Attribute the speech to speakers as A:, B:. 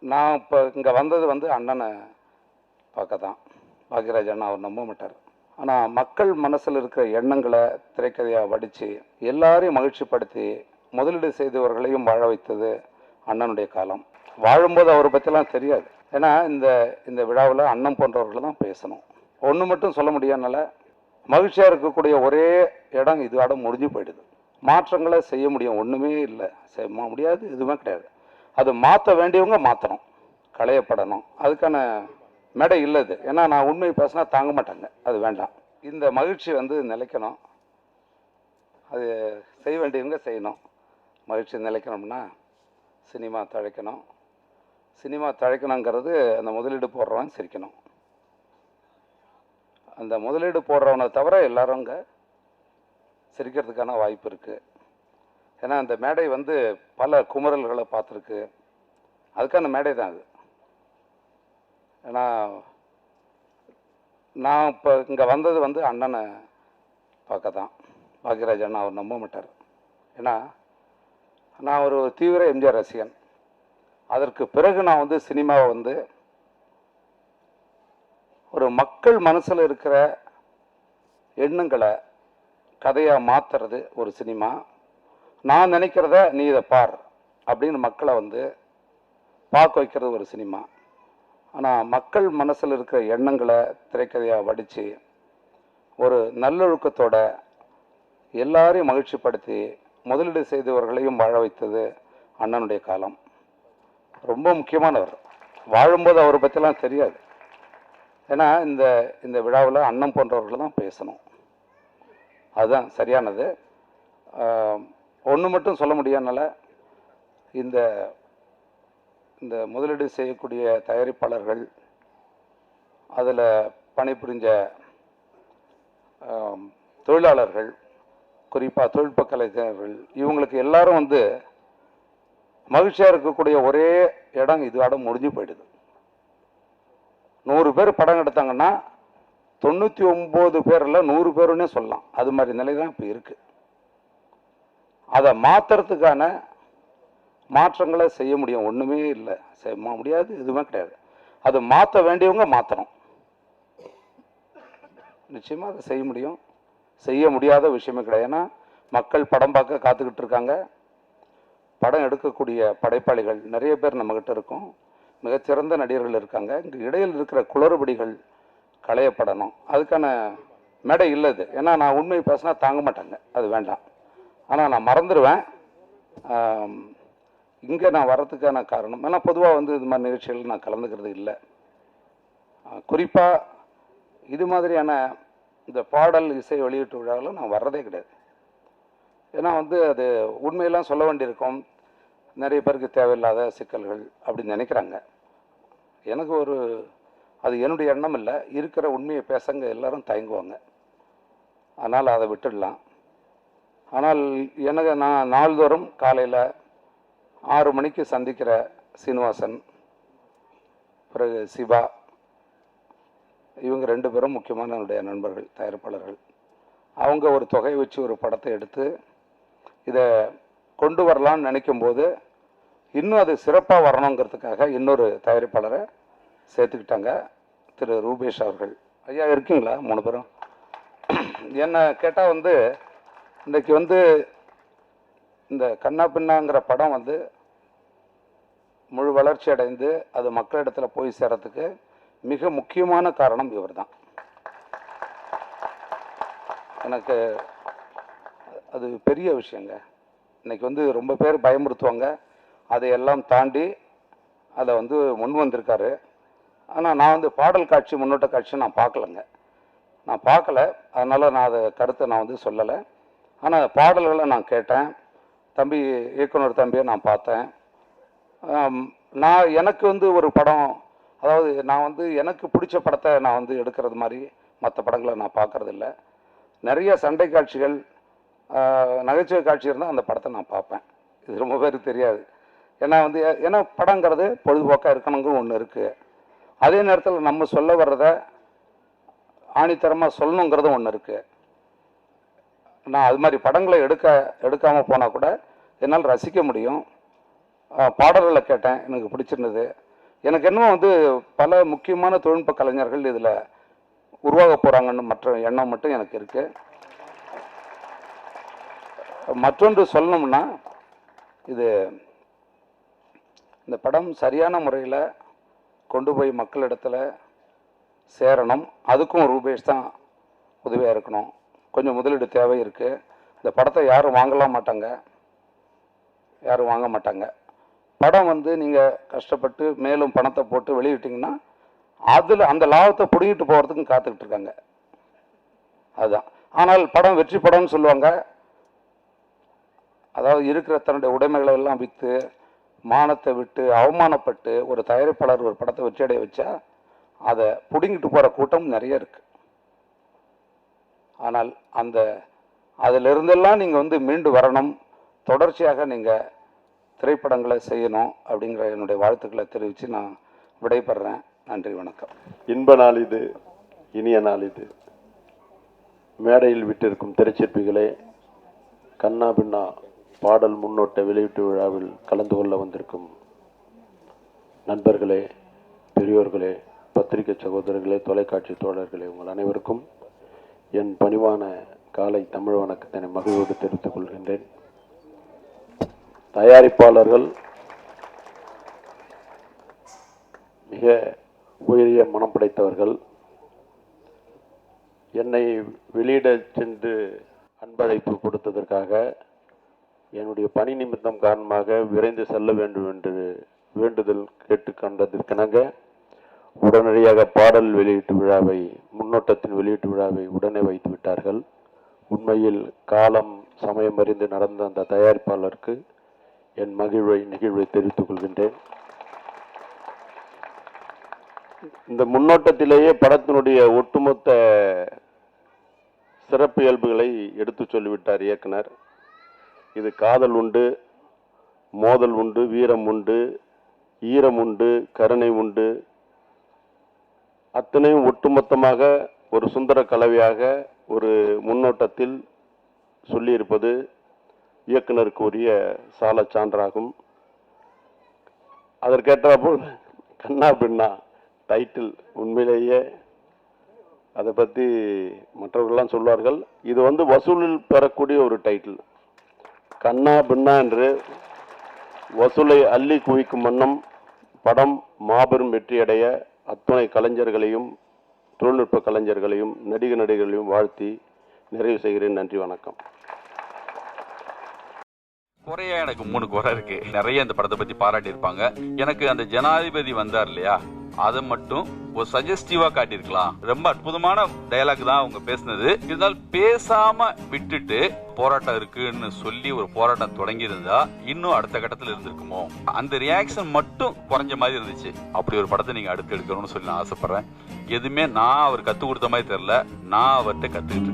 A: நான் இப்போ இங்கே வந்தது வந்து அண்ணனை பார்க்க தான். பாக்யராஜ் அண்ணா அவர் நம்ப மாட்டார். ஆனால் மக்கள் மனசில் இருக்கிற எண்ணங்களை திரைக்கதையாக வடித்து எல்லாரையும் மகிழ்ச்சிப்படுத்தி முதலீடு செய்தவர்களையும் வாழ வைத்தது அண்ணனுடைய காலம். வாழும்போது அவரை பற்றிலாம் தெரியாது. ஏன்னா இந்த விழாவில் அண்ணன் போன்றவர்கள் தான் பேசணும். ஒன்று மட்டும் சொல்ல முடியாதனால மகிழ்ச்சியாக இருக்கக்கூடிய ஒரே இடம் இதோட முடிஞ்சு போயிடுது. மாற்றங்களை செய்ய முடியும், ஒன்றுமே இல்லை, செய்ய முடியாது, எதுவுமே கிடையாது. அது மாற்ற வேண்டியவங்க மாற்றணும், களையப்படணும். அதுக்கான மேடை இல்லது. ஏன்னா நான் உண்மை பேசினா தாங்க மாட்டாங்க, அது வேண்டாம். இந்த மகிழ்ச்சி வந்து நிலைக்கணும், அது செய்ய வேண்டியவங்க செய்யணும். மகிழ்ச்சி நிலைக்கணும்னா சினிமா தழைக்கணும். சினிமா தழைக்கணுங்கிறது அந்த முதலீடு போடுறவன் சிரிக்கணும். அந்த முதலீடு போடுறவனை தவிர எல்லாரும் அங்கே சிரிக்கிறதுக்கான வாய்ப்பு இருக்குது. ஏன்னா அந்த மேடை வந்து பல குமுறல்களை பார்த்துருக்கு. அதுக்கான மேடை தான் அது. ஏன்னா நான் இப்போ இங்கே வந்தது வந்து அண்ணனை பார்க்க தான். பாக்யராஜ் அண்ணா அவர் நம்ப மாட்டார். ஏன்னா நான் ஒரு தீவிர எம்ஜிஆர் ரசிகன். அதற்கு பிறகு நான் வந்து சினிமாவை வந்து ஒரு மக்கள் மனசில் இருக்கிற எண்ணங்களை கதையாக மாற்றுறது ஒரு சினிமா. நான் நினைக்கிறத நீ இதை பார் அப்படின்னு மக்களை வந்து பார்க்க வைக்கிறது ஒரு சினிமா. ஆனால் மக்கள் மனசில் இருக்கிற எண்ணங்களை திரைக்கதையாக வடித்து ஒரு நல்லொழுக்கத்தோட எல்லாரையும் மகிழ்ச்சிப்படுத்தி முதலீடு செய்தவர்களையும் வாழ வைத்தது அண்ணனுடைய காலம். ரொம்ப முக்கியமானவர். வாழும்போது அவரை பற்றிலாம் தெரியாது. ஏன்னா இந்த விழாவில் அண்ணன் போன்றவர்கள் தான் பேசணும், அதுதான் சரியானது. ஒன்று மட்டும் சொல்ல முடியாதனால இந்த முதலீடு செய்யக்கூடிய தயாரிப்பாளர்கள், அதில் பணிபுரிஞ்ச தொழிலாளர்கள், குறிப்பாக தொழில்நுட்ப கலைஞர்கள், இவங்களுக்கு எல்லாரும் வந்து மகிழ்ச்சியாக இருக்கக்கூடிய ஒரே இடம் இதோட முடிஞ்சு போயிடுது. 100 பேர் படம் எடுத்தாங்கன்னா 99 பேரில் 100 பேருன்னே சொல்லலாம். அது மாதிரி நிலை தான் இப்போ இருக்குது. அதை மாற்றுறதுக்கான மாற்றங்களை செய்ய முடியும், ஒன்றுமே இல்லை, செய்ய முடியாது, எதுவுமே கிடையாது. அது மாற்ற வேண்டியவங்க மாற்றணும். நிச்சயமாக அதை செய்ய முடியும். செய்ய முடியாத விஷயமே கிடையாது. ஏன்னா மக்கள் படம் பார்க்க காத்துக்கிட்டு இருக்காங்க. படம் எடுக்கக்கூடிய படைப்பாளிகள் நிறைய பேர் நம்மகிட்ட இருக்கோம். மிகச்சிறந்த நடிகர்கள் இருக்காங்க. இங்கே இடையில் இருக்கிற குளறுபடிகள் களையப்படணும். அதுக்கான மேடை இல்லது. ஏன்னா நான் உண்மை பேசினா தாங்க மாட்டாங்க, அது வேண்டாம். ஆனால் நான் மறந்துடுவேன். இங்கே நான் வர்றதுக்கான காரணம், ஏன்னா பொதுவாக வந்து இது மாதிரி நிகழ்ச்சிகள் நான் கலந்துக்கிறது இல்லை. குறிப்பாக இது மாதிரியான இந்த பாடல் இசை வெளியீட்டு விழாவில் நான் வர்றதே கிடையாது. ஏன்னா வந்து அது உண்மையெல்லாம் சொல்ல வேண்டியிருக்கும். நிறைய பேருக்கு தேவையில்லாத சிக்கல்கள் அப்படின்னு நினைக்கிறாங்க. எனக்கு அது என்னுடைய எண்ணம் இல்லை. இருக்கிற உண்மையை பேசங்க எல்லாரும் தயங்குவாங்க. அதனால் அதை விட்டுடலாம். ஆனால் நான் நாள்தோறும் காலையில் 6 மணிக்கு சந்திக்கிற சீனிவாசன், பிறகு சிவா, இவங்க 2 பேரும் முக்கியமான என்னுடைய நண்பர்கள், தயாரிப்பாளர்கள். அவங்க ஒரு தொகை வச்சு ஒரு படத்தை எடுத்து இதை கொண்டு வரலான்னு நினைக்கும்போது இன்னும் அது சிறப்பாக வரணுங்கிறதுக்காக இன்னொரு தயாரிப்பாளரை சேர்த்துக்கிட்டாங்க, திரு ரூபேஷ் அவர்கள். ஐயா இருக்கீங்களா? 3 பேரும். என்னை கேட்டால் வந்து இன்றைக்கி வந்து இந்த கண்ணா பின்னாங்கிற படம் வந்து முழு வளர்ச்சி அடைந்து அது மக்களிடத்தில் போய் சேரத்துக்கு மிக முக்கியமான காரணம் இவர் தான். எனக்கு அது பெரிய விஷயங்க. இன்றைக்கி வந்து ரொம்ப பேர் பயமுறுத்துவாங்க. அதையெல்லாம் தாண்டி அதை வந்து முன் வந்திருக்காரு. ஆனால் நான் வந்து பாடல் காட்சி, முன்னோட்ட காட்சி நான் பார்க்கலைங்க. நான் பார்க்கல, அதனால் நான் அதை கருத்தை நான் வந்து சொல்லலை. ஆனால் பாடல்களை நான் கேட்டேன். இயக்குனர் தம்பியை நான் பார்த்தேன். எனக்கு வந்து ஒரு படம், அதாவது நான் வந்து எனக்கு பிடிச்ச படத்தை நான் வந்து எடுக்கிறது மாதிரி மற்ற படங்களை நான் பார்க்குறதில்ல. நிறைய சண்டை காட்சிகள், நகைச்சுவை காட்சி இருந்தால் அந்த படத்தை நான் பார்ப்பேன். இது ரொம்ப பேருக்கு தெரியாது. ஏன்னா படங்கிறது பொழுதுபோக்காக இருக்கணுங்கிற ஒன்று இருக்குது. அதே நேரத்தில் நம்ம சொல்ல வர்றத ஆணித்தரமாக சொல்லணுங்கிறதும் ஒன்று இருக்குது. நான் அது மாதிரி படங்களை எடுக்காமல் போனால் கூட என்னால் ரசிக்க முடியும். பாடல்களை கேட்டேன், எனக்கு பிடிச்சிருந்தது. எனக்கு இன்னும் வந்து பல முக்கியமான தொழில்நுட்ப கலைஞர்கள் இதில் உருவாக போகிறாங்கன்னு மற்ற எண்ணம் மட்டும் எனக்கு இருக்கு. மற்றொன்று சொல்லணும்னா, இது இந்த படம் சரியான முறையில் கொண்டு போய் மக்களிடத்தில் சேரணும். அதுக்கும் ரூபேஷ் தான் உதவியாக இருக்கணும். கொஞ்சம் முதலீடு தேவை இருக்குது. இந்த படத்தை யாரும் வாங்கலாம் மாட்டாங்க, யாரும் வாங்க மாட்டாங்க. படம் வந்து நீங்கள் கஷ்டப்பட்டு மேலும் பணத்தை போட்டு வெளியிட்டிங்கன்னா அதில் அந்த லாபத்தை பிடிங்கிட்டு போகிறதுக்கும் காத்துக்கிட்டு இருக்காங்க. அதுதான். ஆனால் படம் வெற்றி படம்னு சொல்லுவாங்க. அதாவது இருக்கிற தன்னுடைய உடைமைகளை எல்லாம் விற்று மானத்தை விட்டு அவமானப்பட்டு ஒரு தயாரிப்பாளர் ஒரு படத்தை வெற்றியடைய வச்சா அதை பிடுங்கிட்டு போகிற கூட்டம் நிறைய இருக்கு. ஆனால் அதிலிருந்தெல்லாம் நீங்கள் வந்து மீண்டு வரணும், தொடர்ச்சியாக நீங்கள் திரைப்படங்களை செய்யணும் அப்படிங்கிற என்னுடைய வாழ்த்துக்களை தெரிவித்து நான் விடைபெறேன். நன்றி, வணக்கம்.
B: இன்ப நாள் இது, இனிய நாள் இது. மேடையில் விட்டிருக்கும் திரைச்சிற்பிகளே, கண்ணா பின்னா பாடல் முன்னோட்ட வெளியீட்டு விழாவில் கலந்து கொள்ள வந்திருக்கும் நண்பர்களே, பெரியோர்களே, பத்திரிகை சகோதரர்களே, தொலைக்காட்சி தோழர்களே, உங்கள் அனைவருக்கும் என் பணிவான காலை தமிழ் வணக்கத்தினை மகிழ்வோடு தெரிவித்துக் கொள்கின்றேன். தயாரிப்பாளர்கள் மிக உயரிய மனம் படைத்தவர்கள். என்னை வெளியிட சென்று அன்பழைப்பு கொடுத்ததற்காக என்னுடைய பணி நிமித்தம் காரணமாக விரைந்து செல்ல வேண்டும் என்று வேண்டுதல் கேட்டுக்கொண்டதற்கெனங்க உடனடியாக பாடல் வெளியீட்டு விழாவை, முன்னோட்டத்தின் வெளியீட்டு விழாவை உடனே வைத்து விட்டார்கள். உண்மையில் காலம் சமயம் அறிந்து நடந்த அந்த தயாரிப்பாளருக்கு என் நிகழ்வை தெரிவித்துக் கொள்கின்றேன். இந்த முன்னோட்டத்திலேயே படத்தினுடைய ஒட்டுமொத்த சிறப்பு இயல்புகளை எடுத்து சொல்லிவிட்டார் இயக்குனர். இது காதல் உண்டு, மோதல் உண்டு, வீரம் உண்டு, ஈரம் உண்டு, கருணை உண்டு, அத்தனையும் ஒட்டுமொத்தமாக ஒரு சுந்தர கலவையாக ஒரு முன்னோட்டத்தில் சொல்லியிருப்பது இயக்குனருக்கு உரிய சால சான்றாகும். அதற்கேற்றபோல் கண்ணா பின்னா டைட்டில் உண்மையிலேயே அதை பற்றி மற்றவர்கள்லாம் சொல்வார்கள். இது வந்து வசூலில் பெறக்கூடிய ஒரு டைட்டில். கண்ணா பின்னா என்று வசூலை அள்ளி குவிக்கும் வண்ணம் படம் மாபெரும் வெற்றியடைய அத்துணை கலைஞர்களையும் தொழில்நுட்ப கலைஞர்களையும் நடிகர்களையும் வாழ்த்தி நிறைவு செய்கிறேன். நன்றி, வணக்கம்.
C: குறையா எனக்கு 3 குறை இருக்கு. நிறைய இந்த படத்தை பத்தி பாராட்டி இருப்பாங்க. எனக்கு அந்த ஜனாதிபதி வந்தார் இல்லையா, அதை மட்டும் ஒரு சஜஸ்டிவா காட்டியிருக்கலாம். ரொம்ப அற்புதமான டயலாக் தான் அவங்க பேசினது. இருந்தாலும் பேசாம விட்டுட்டு போராட்டம் இருக்குன்னு சொல்லி ஒரு போராட்டம் தொடங்கி இருந்தா இன்னும் அடுத்த கட்டத்தில் இருந்திருக்குமோ. அந்த ரியாக்ஷன் மட்டும் குறைஞ்ச மாதிரி இருந்துச்சு. அப்படி ஒரு படத்தை நீங்க அடுத்து எடுக்கணும்னு சொல்லி நான் ஆசைப்படுறேன். எதுவுமே நான் அவர் கத்து கொடுத்த மாதிரி தெரியல, நான் அவர்கிட்ட கத்துக்கிட்டு